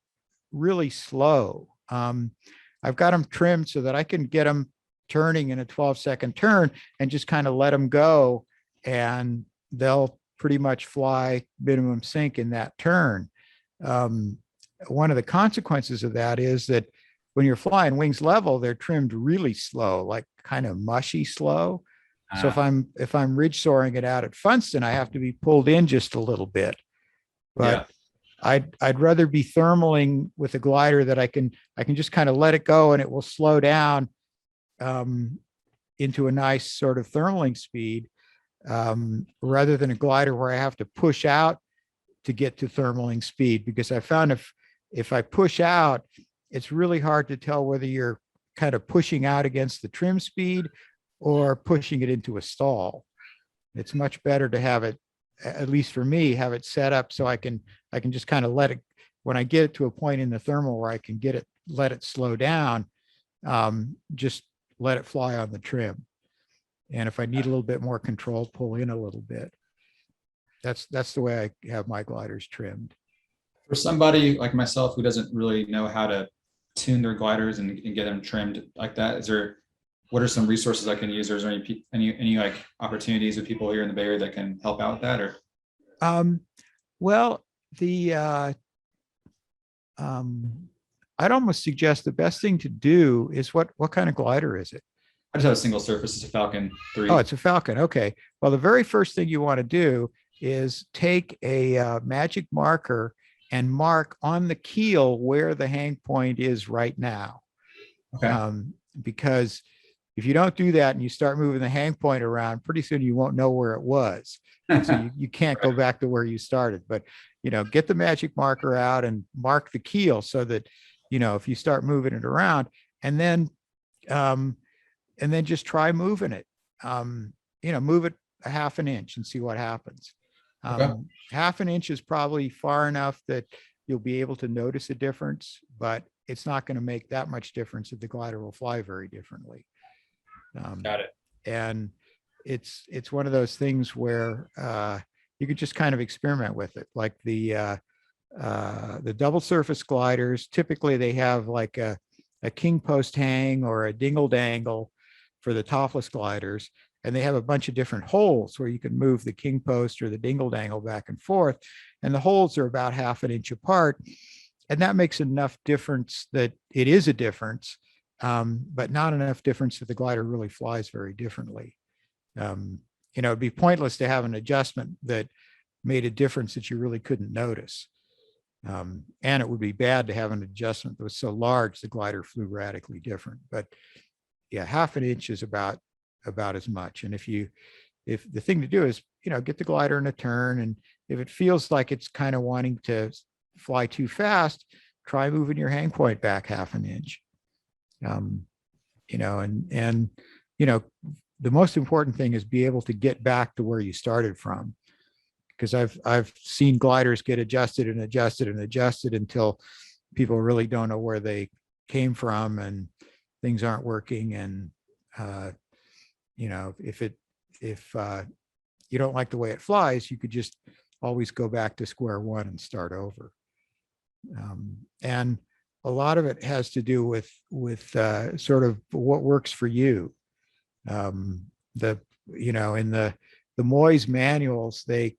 really slow. I've got them trimmed so that I can get them turning in a 12-second turn and just kind of let them go, and they'll pretty much fly minimum sync in that turn. One of the consequences of that is that when you're flying wings level, they're trimmed really slow, like kind of mushy slow. So if I'm ridge soaring it out at Funston, I have to be pulled in just a little bit. But yeah. I'd rather be thermaling with a glider that I can just kind of let it go and it will slow down into a nice sort of thermaling speed, rather than a glider where I have to push out to get to thermaling speed. Because I found if I push out, it's really hard to tell whether you're kind of pushing out against the trim speed or pushing it into a stall. It's much better to have it, at least for me, have it set up so I can just kind of let it, when I get it to a point in the thermal where I can let it slow down, just let it fly on the trim. And if I need a little bit more control, pull in a little bit. That's the way I have my gliders trimmed. For somebody like myself who doesn't really know how to tune their gliders and get them trimmed like that, what are some resources I can use, or is there any like opportunities with people here in the Bay Area that can help out with that? Or well, I'd almost suggest the best thing to do is what kind of glider is it? I just have a single surface. It's a Falcon 3. Oh, it's a Falcon. Okay. Well, the very first thing you want to do is take a magic marker and mark on the keel where the hang point is right now. Okay. Because if you don't do that and you start moving the hang point around, pretty soon you won't know where it was. And so you can't go back to where you started. But, get the magic marker out and mark the keel so that, if you start moving it around, and then just try moving it, move it a half an inch and see what happens. Okay. Half an inch is probably far enough that you'll be able to notice a difference, but it's not going to make that much difference if the glider will fly very differently. Got it. And it's one of those things where you could just kind of experiment with it. Like the double surface gliders, typically they have like a king post hang or a dingle dangle for the topless gliders. And they have a bunch of different holes where you can move the king post or the dingle dangle back and forth. And the holes are about half an inch apart. And that makes enough difference that it is a difference, but not enough difference that the glider really flies very differently. It'd be pointless to have an adjustment that made a difference that you really couldn't notice. And it would be bad to have an adjustment that was so large the glider flew radically different. But yeah, half an inch is about as much. And if the thing to do is, get the glider in a turn, and if it feels like it's kind of wanting to fly too fast, try moving your hang point back half an inch. The most important thing is be able to get back to where you started from. Because I've seen gliders get adjusted and adjusted and adjusted until people really don't know where they came from and things aren't working. And if you don't like the way it flies, you could just always go back to square one and start over. And a lot of it has to do with sort of what works for you. In the Moy's manuals, they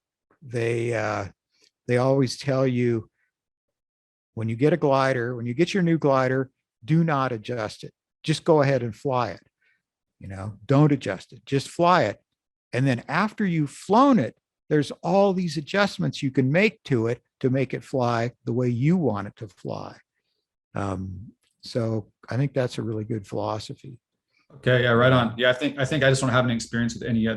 always tell you, when you get a glider, when you get your new glider, do not adjust it. Just go ahead and fly it. Don't adjust it, just fly it. And then after you've flown it, there's all these adjustments you can make to it to make it fly the way you want it to fly. So I think that's a really good philosophy. Okay, yeah, right on. Yeah, I think I just don't have any experience with any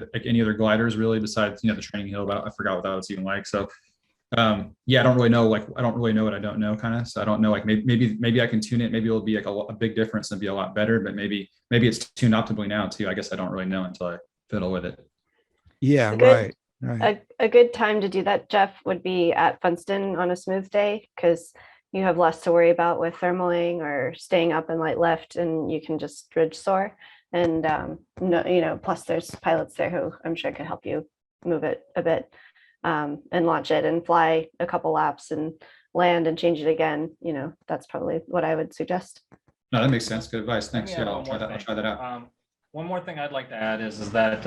other gliders really, besides the training hill. But I forgot what that was even like. So yeah, I don't really know. Like, I don't really know what I don't know, kind of. So I don't know. Like, maybe I can tune it. Maybe it'll be like a big difference and be a lot better. But maybe it's tuned optimally now too. I guess I don't really know until I fiddle with it. Yeah, Good. right. A good time to do that, Jeff, would be at Funston on a smooth day, because you have less to worry about with thermaling or staying up in light lift, and you can just ridge soar. And plus there's pilots there who I'm sure could help you move it a bit, and launch it and fly a couple laps and land and change it again. That's probably what I would suggest. No, that makes sense. Good advice. Thanks. Yeah, I'll try that out. One more thing I'd like to add is that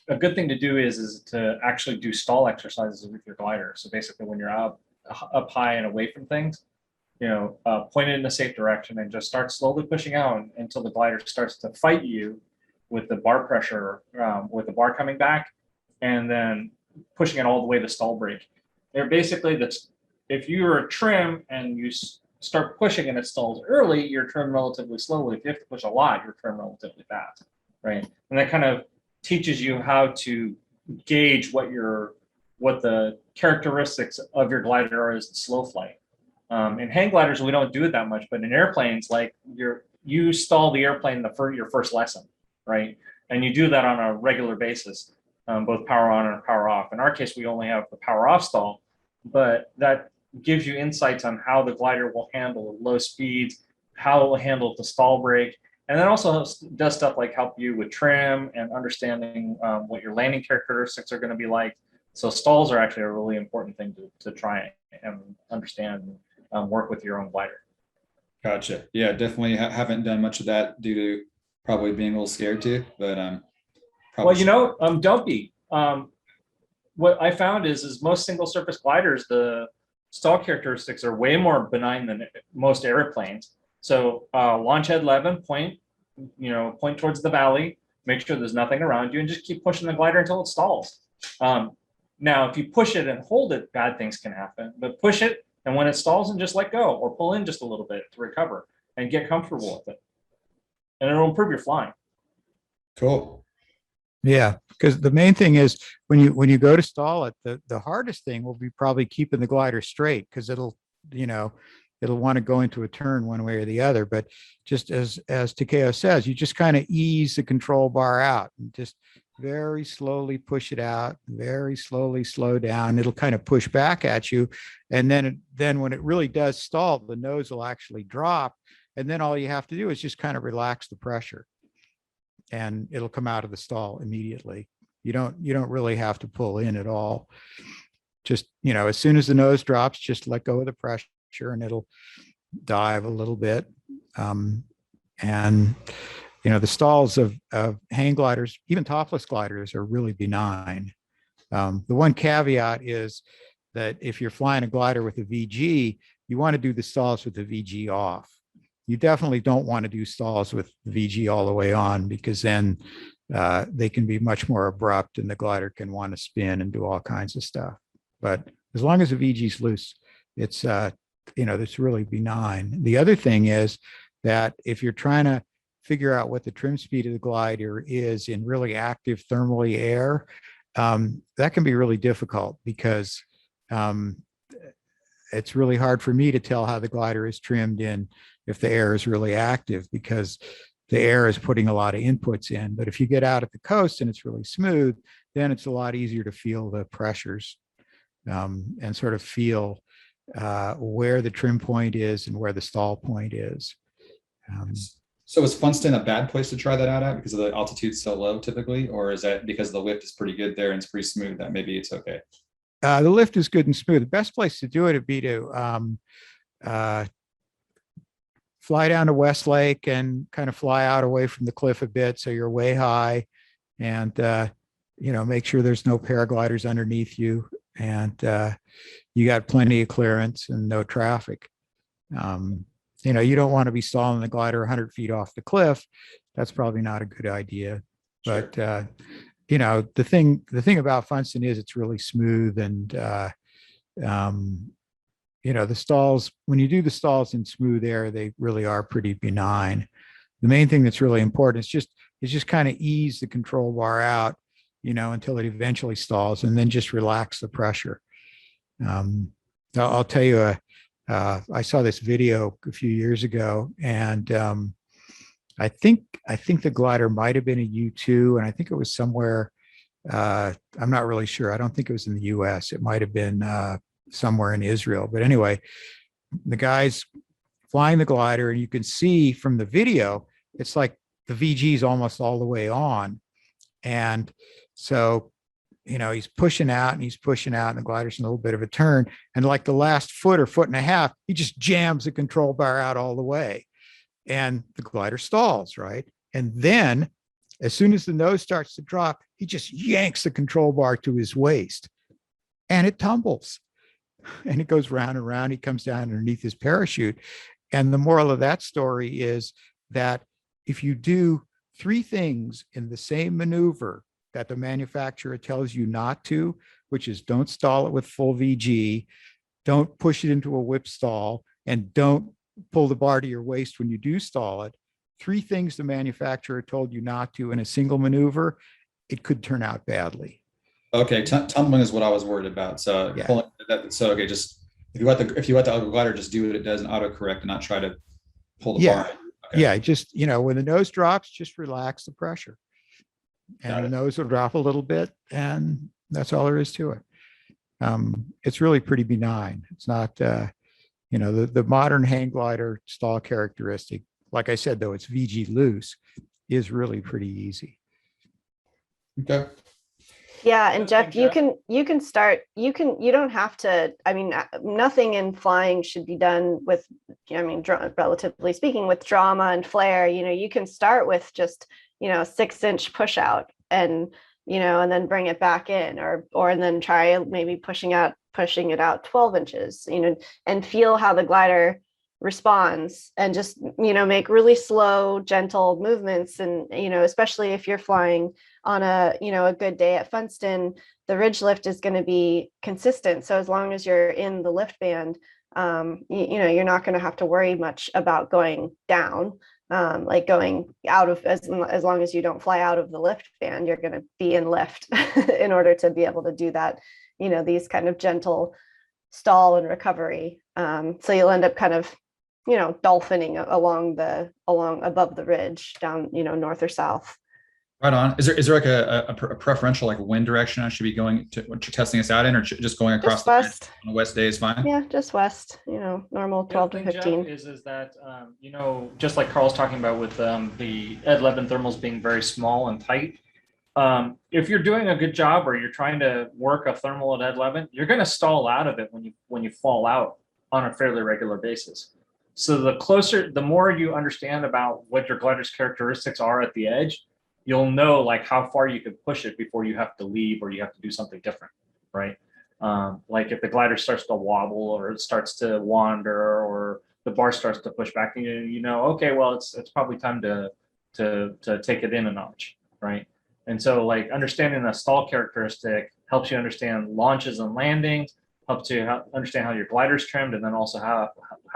a good thing to do is to actually do stall exercises with your glider. So basically, when you're up high and away from things, point it in a safe direction and just start slowly pushing out until the glider starts to fight you with the bar pressure, with the bar coming back, and then pushing it all the way to stall brake. They're basically if you're a trim and you start pushing and it stalls early, you're trim relatively slowly. If you have to push a lot, you're trim relatively fast, right? And that kind of teaches you how to gauge what the characteristics of your glider are as the slow flight. In hang gliders, we don't do it that much, but in airplanes, like you stall the airplane your first lesson, right? And you do that on a regular basis, both power on and power off. In our case, we only have the power off stall, but that gives you insights on how the glider will handle low speeds, how it will handle the stall brake, and then also does stuff like help you with trim and understanding what your landing characteristics are going to be like. So stalls are actually a really important thing to try and understand and work with your own glider. Gotcha. Yeah, definitely haven't done much of that due to probably being a little scared too. But don't be. What I found is most single surface gliders, the stall characteristics are way more benign than most airplanes. So launch Ed Levin, point towards the valley, make sure there's nothing around you, and just keep pushing the glider until it stalls. Now, if you push it and hold it, bad things can happen. But push it, and when it stalls, and just let go or pull in just a little bit to recover and get comfortable with it, and it'll improve your flying. Cool. Yeah, because the main thing is when you go to stall it, the hardest thing will be probably keeping the glider straight, because it'll want to go into a turn one way or the other. But just as Takeo says, you just kind of ease the control bar out and just very slowly push it out, very slowly slow down. It'll kind of push back at you. And then when it really does stall, the nose will actually drop. And then all you have to do is just kind of relax the pressure, and it'll come out of the stall immediately. You don't really have to pull in at all. Just, as soon as the nose drops, just let go of the pressure and it'll dive a little bit. And the stalls of hang gliders, even topless gliders, are really benign. The one caveat is that if you're flying a glider with a VG, you want to do the stalls with the VG off. You definitely don't want to do stalls with VG all the way on, because then they can be much more abrupt and the glider can want to spin and do all kinds of stuff. But as long as the VG is loose, it's really benign. The other thing is that if you're trying to figure out what the trim speed of the glider is in really active thermally air, that can be really difficult, because it's really hard for me to tell how the glider is trimmed in if the air is really active, because the air is putting a lot of inputs in. But if you get out at the coast and it's really smooth, then it's a lot easier to feel the pressures and sort of feel where the trim point is and where the stall point is. So is Funston a bad place to try that out at because of the altitude so low typically, or is that because the lift is pretty good there and it's pretty smooth that maybe it's okay? The lift is good and smooth. The best place to do it would be to fly down to Westlake and kind of fly out away from the cliff a bit, so you're way high, and make sure there's no paragliders underneath you, and you got plenty of clearance and no traffic. You don't want to be stalling the glider 100 feet off the cliff. That's probably not a good idea. Sure. But the thing about Funston is it's really smooth, and the stalls, when you do the stalls in smooth air, they really are pretty benign. The main thing that's really important is just kind of ease the control bar out, until it eventually stalls, and then just relax the pressure. I'll tell you, I saw this video a few years ago, and I think the glider might have been a U2, and I think it was somewhere. I'm not really sure. I don't think it was in the US. It might have been somewhere in Israel. But anyway, the guy's flying the glider, and you can see from the video, it's like the VG is almost all the way on. And so, he's pushing out and the glider's in a little bit of a turn. And like the last foot or foot and a half, he just jams the control bar out all the way. And the glider stalls, right? And then as soon as the nose starts to drop, he just yanks the control bar to his waist, and it tumbles. And it goes round and round. He comes down underneath his parachute. And the moral of that story is that if you do three things in the same maneuver that the manufacturer tells you not to, which is don't stall it with full VG, don't push it into a whip stall, and don't pull the bar to your waist when you do stall it, three things the manufacturer told you not to in a single maneuver, it could turn out badly. Okay, tumbling is what I was worried about. So Yeah. Okay, just if you let the glider just do what it does and autocorrect and not try to pull the bar. Okay. Yeah, just when the nose drops, just relax the pressure, and the nose will drop a little bit, and that's all there is to it. It's really pretty benign. It's not the modern hang glider stall characteristic. Like I said, though, it's VG loose, is really pretty easy. Okay. Yeah, and Jeff, you don't have to, nothing in flying should be done with, relatively speaking, with drama and flair. You can start with just, 6-inch push out and then bring it back in, or then try maybe pushing it out 12 inches, and feel how the glider responds, and just, make really slow, gentle movements. And, especially if you're flying on a good day at Funston, the ridge lift is going to be consistent. So as long as you're in the lift band, you're not going to have to worry much about going down, like going out of, as long as you don't fly out of the lift band, you're going to be in lift in order to be able to do that, these kind of gentle stall and recovery. So you'll end up kind of, dolphining along above the ridge down, north or south. Right on. Is there like a preferential like wind direction I should be going to, what you're testing us out in, or just going across Just the ridge west. on the west day is fine? Yeah, just west, normal The other 12 to thing, Jeff, 15. is that just like Carl's talking about with the Ed Levin thermals being very small and tight. If you're doing a good job or you're trying to work a thermal at Ed Levin, you're going to stall out of it when you fall out on a fairly regular basis. So the more you understand about what your glider's characteristics are at the edge, you'll know like how far you can push it before you have to leave or you have to do something different, right? Like if the glider starts to wobble or it starts to wander or the bar starts to push back, okay, well, it's probably time to take it in a notch, right? And so like understanding the stall characteristic helps you understand launches and landings, helps you understand how your glider's trimmed, and then also how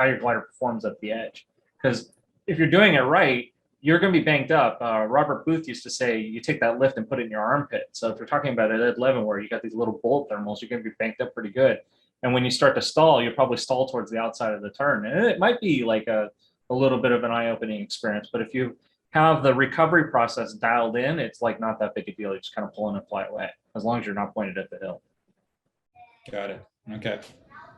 your glider performs at the edge. Because if you're doing it right, you're going to be banked up. Robert Booth used to say, you take that lift and put it in your armpit. So if you're talking about it at 11, where you got these little bolt thermals, you're going to be banked up pretty good. And when you start to stall, you'll probably stall towards the outside of the turn. And it might be like a little bit of an eye-opening experience. But if you have the recovery process dialed in, it's like not that big a deal. You just kind of pull in and fly away, as long as you're not pointed at the hill. Got it. Okay.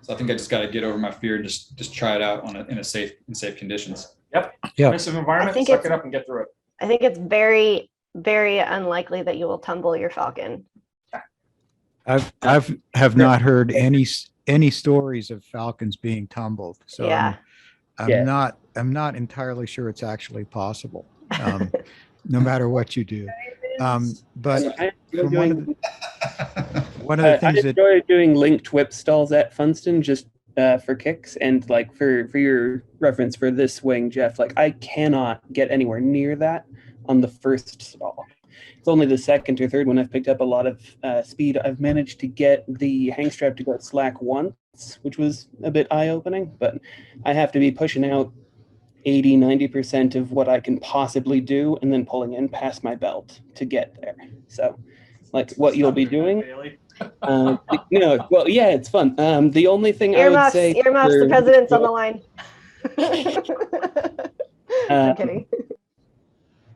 So I think I just got to get over my fear and just try it out in safe conditions. Yep. Yeah. Permissive environment, think suck it up and get through it. I think it's very, very unlikely that you will tumble your Falcon. Have not heard any stories of Falcons being tumbled. So Yeah. I'm not entirely sure it's actually possible, no matter what you do. But from one of the things I enjoy doing linked whip stalls at Funston just for kicks, and like for your reference for this wing, Jeff, like I cannot get anywhere near that on the first stall. It's only the second or third when I've picked up a lot of speed. I've managed to get the hang strap to go slack once, which was a bit eye-opening, but I have to be pushing out 80-90% of what I can possibly do and then pulling in past my belt to get there. So like what you'll be doing, well, yeah, it's fun. The only thing I would say, earmuffs, the president's on the line. I'm kidding.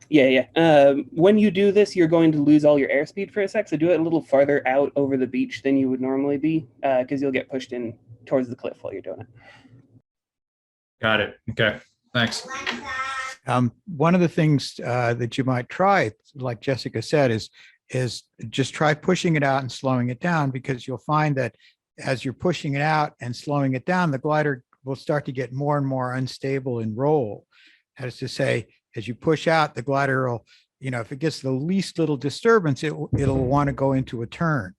Yeah. When you do this, you're going to lose all your airspeed for a sec, so do it a little farther out over the beach than you would normally be, because you'll get pushed in towards the cliff while you're doing it. Got it. Okay. Thanks. One of the things that you might try, like Jessica said, is just try pushing it out and slowing it down, because you'll find that as you're pushing it out and slowing it down, the glider will start to get more and more unstable in roll. That is to say, as you push out, the glider will, if it gets the least little disturbance, it'll want to go into a turn.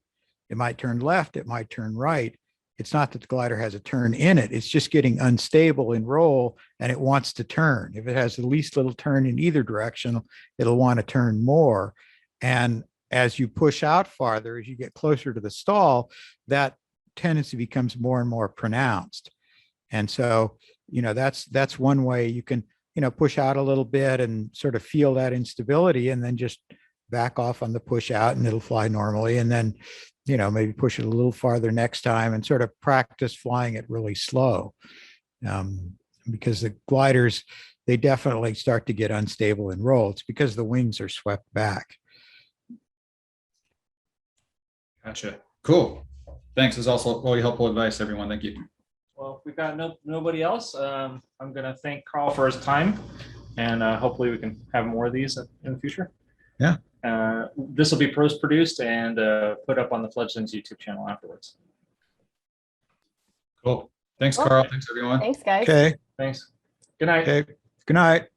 It might turn left, it might turn right. It's not that the glider has a turn in it. It's just getting unstable in roll and it wants to turn. If it has the least little turn in either direction, it'll want to turn more. And as you push out farther, as you get closer to the stall, that tendency becomes more and more pronounced. And so, that's one way you can, push out a little bit and sort of feel that instability, and then just back off on the push out and it'll fly normally. And then, maybe push it a little farther next time and sort of practice flying it really slow. Because the gliders, they definitely start to get unstable in roll. It's because the wings are swept back. Gotcha. Cool. Thanks. It's also really helpful advice, everyone. Thank you. Well, if we've got nobody else, I'm going to thank Carl for his time, and hopefully we can have more of these in the future. Yeah. This will be post-produced and put up on the Fledglings YouTube channel afterwards. Cool. Thanks, Well, Carl. Thanks, everyone. Thanks, guys. Okay. Thanks. Good night. Okay. Good night.